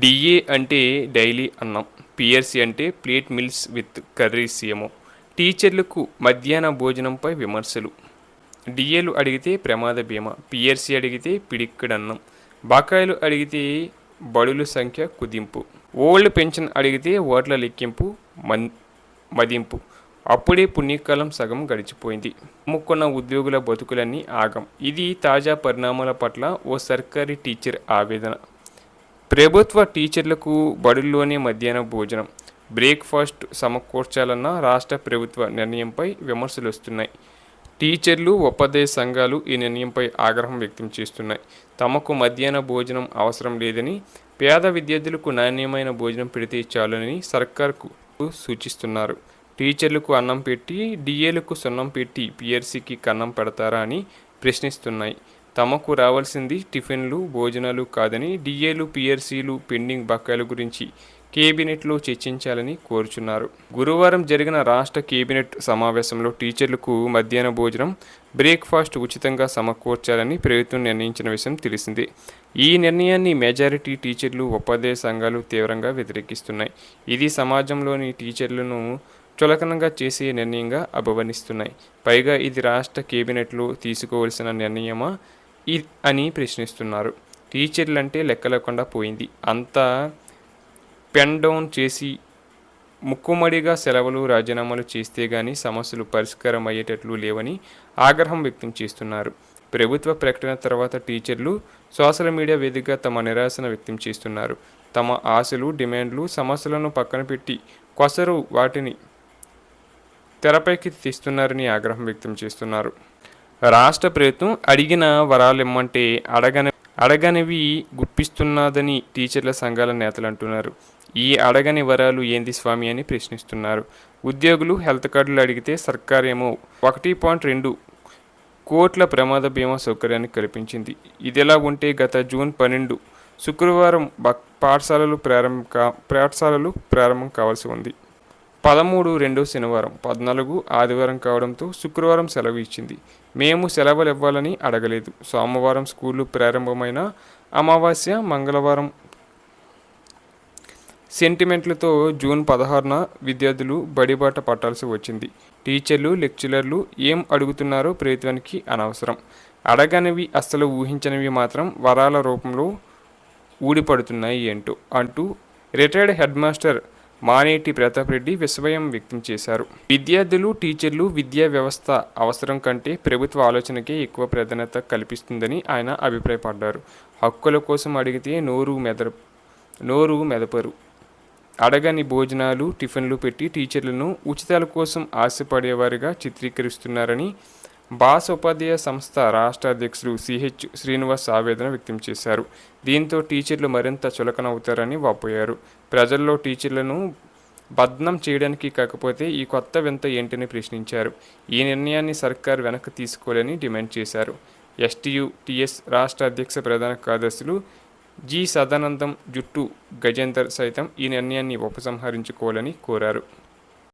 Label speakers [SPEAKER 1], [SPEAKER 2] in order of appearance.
[SPEAKER 1] DA అంటే daily అన్నం, PRC అంటే ప్లేట్ మీల్స్ విత్ కర్రీస్ ఏమో. టీచర్లకు మధ్యాహ్న భోజనంపై విమర్శలు. డిఏలు అడిగితే ప్రమాద బీమా, పిఆర్సీ అడిగితే పిడిక్కడన్నం, బకాయిలు అడిగితే బడుల సంఖ్య కుదింపు, ఓల్డ్ పెన్షన్ అడిగితే ఓట్ల లెక్కింపు మదింపు. అప్పుడే పుణ్యకాలం సగం గడిచిపోయింది. అమ్ముకున్న ఉద్యోగుల బతుకులన్నీ ఆగం. ఇది తాజా పరిణామాల పట్ల ఓ సర్కారీ టీచర్ ఆవేదన. ప్రభుత్వ టీచర్లకు బడుల్లోనే మధ్యాహ్న భోజనం, బ్రేక్ఫాస్ట్ సమకూర్చాలన్న రాష్ట్ర ప్రభుత్వ నిర్ణయంపై విమర్శలు వస్తున్నాయి. టీచర్లు, ఉపాధ్యాయ సంఘాలు ఈ నిర్ణయంపై ఆగ్రహం వ్యక్తం చేస్తున్నాయి. తమకు మధ్యాహ్న భోజనం అవసరం లేదని, పేద విద్యార్థులకు నాణ్యమైన భోజనం పెడితే చాలని సర్కార్కు సూచిస్తున్నారు. టీచర్లకు అన్నం పెట్టి, డిఏలకు సున్నం పెట్టి పిఆర్సీకి కన్నం పెడతారా అని ప్రశ్నిస్తున్నాయి. తమకు రావాల్సింది టిఫిన్లు, భోజనాలు కాదని, డిఏలు, పిఆర్సీలు పెండింగ్ బకాయిల గురించి కేబినెట్లో చర్చించాలని కోరుచున్నారు. గురువారం జరిగిన రాష్ట్ర కేబినెట్ సమావేశంలో టీచర్లకు మధ్యాహ్న భోజనం, బ్రేక్ఫాస్ట్ ఉచితంగా సమకూర్చాలని ప్రభుత్వం నిర్ణయించిన విషయం తెలిసిందే. ఈ నిర్ణయాన్ని మెజారిటీ టీచర్లు, ఉపాధ్యాయ సంఘాలు తీవ్రంగా వ్యతిరేకిస్తున్నాయి. ఇది సమాజంలోని టీచర్లను చులకనగా చేసే నిర్ణయంగా అభివర్ణిస్తున్నాయి. పైగా ఇది రాష్ట్ర కేబినెట్లో తీసుకోవాల్సిన నిర్ణయమా అని ప్రశ్నిస్తున్నారు. టీచర్లంటే లెక్క లేకుండా పోయింది. అంతా పెన్ డౌన్ చేసి ముక్కుమడిగా సెలవులు, రాజీనామాలు చేస్తే గానీ సమస్యలు పరిష్కారం అయ్యేటట్లు లేవని ఆగ్రహం వ్యక్తం చేస్తున్నారు. ప్రభుత్వ ప్రకటన తర్వాత టీచర్లు సోషల్ మీడియా వేదికగా తమ నిరాశను వ్యక్తం చేస్తున్నారు. తమ ఆశలు, డిమాండ్లు, సమస్యలను పక్కన పెట్టి కొసరు వాటిని తెరపైకి తీస్తున్నారని ఆగ్రహం వ్యక్తం చేస్తున్నారు. రాష్ట్ర ప్రభుత్వం అడిగిన వరాలిమ్మంటే అడగనివి గుప్పిస్తున్నదని టీచర్ల సంఘాల నేతలు అంటున్నారు. ఈ అడగని వరాలు ఏంది స్వామి అని ప్రశ్నిస్తున్నారు. ఉద్యోగులు హెల్త్ కార్డులు అడిగితే సర్కారేమో 1.2 కోట్ల ప్రమాద బీమా సౌకర్యాన్ని కల్పించింది. ఇదిలా ఉంటే గత జూన్ 12 శుక్రవారం పాఠశాలలు ప్రారంభం కావాల్సి ఉంది. 13 రెండో శనివారం, 14 ఆదివారం కావడంతో శుక్రవారం సెలవు ఇచ్చింది. మేము సెలవులు ఇవ్వాలని అడగలేదు. సోమవారం స్కూళ్లు ప్రారంభమైన అమావాస్య, మంగళవారం సెంటిమెంట్లతో జూన్ 16న విద్యార్థులు బడిబాట పట్టాల్సి వచ్చింది. టీచర్లు, లెక్చరర్లు ఏం అడుగుతున్నారో ప్రభుత్వానికి అనవసరం. అడగనివి, అస్సలు ఊహించనివి మాత్రం వరాల రూపంలో ఊడిపడుతున్నాయి అంటూ retired head master మానేటి Pratap Reddy విస్మయం వ్యక్తం చేశారు. విద్యార్థులు, టీచర్లు, విద్యా వ్యవస్థ అవసరం కంటే ప్రభుత్వ ఆలోచనకే ఎక్కువ ప్రాధాన్యత కల్పిస్తుందని ఆయన అభిప్రాయపడ్డారు. హక్కుల కోసం అడిగితే నోరు మెదపరు. అడగని భోజనాలు, టిఫిన్లు పెట్టి టీచర్లను ఉచితాల కోసం ఆశపడేవారిగా చిత్రీకరిస్తున్నారని భాష ఉపాధ్యాయ సంస్థ రాష్ట్ర అధ్యక్షులు సిహెచ్ శ్రీనివాస్ ఆవేదన వ్యక్తం చేశారు. దీంతో టీచర్లు మరింత చులకనవుతారని వాపోయారు. ప్రజల్లో టీచర్లను బద్నం చేయడానికి కాకపోతే ఈ కొత్త వింత ఏంటని ప్రశ్నించారు. ఈ నిర్ణయాన్ని సర్కార్ వెనక్కి తీసుకోవాలని డిమాండ్ చేశారు. ఎస్టీయూ-టీఎస్ రాష్ట్ర అధ్యక్ష ప్రధాన కార్యదర్శులు జి సదానందం, జుట్టు గజేందర్ సైతం ఈ నిర్ణయాన్ని ఉపసంహరించుకోవాలని కోరారు.